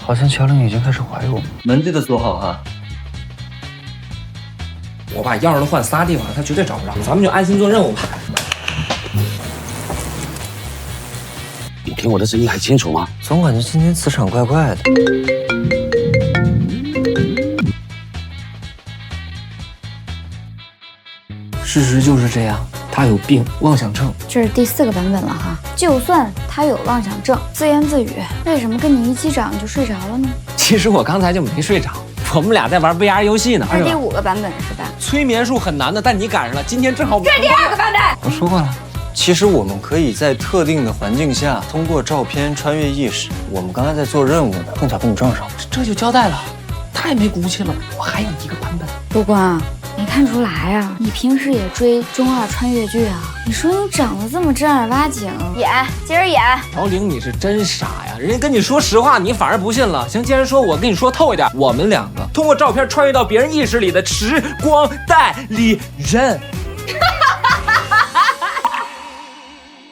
好像乔玲已经开始怀疑我们。门记得锁好哈。我把钥匙都换仨地方了，他绝对找不着。咱们就安心做任务吧。你听我的声音还清楚吗？总感觉今天磁场怪怪的。事实就是这样，他有病，妄想症。这是第4个版本了哈。就算他有妄想症，自言自语，为什么跟你一击掌就睡着了呢？其实我刚才就没睡着，我们俩在玩 VR 游戏呢。这是第5个版本是吧？催眠术很难的，但你赶上了，今天正好。这是第2个版本。我说过了，其实我们可以在特定的环境下，通过照片穿越意识。我们刚才在做任务呢，碰巧跟你撞上了。这就交代了，太没骨气了。我还有1个版本。陆光，没看出来呀？你平时也追中2穿越剧啊？你说你长得这么正儿八经，演，接着演。乔玲，你是真傻呀！人家跟你说实话，你反而不信了。行，既然说，我跟你说透一点，我们2个通过照片穿越到别人意识里的时光代理人。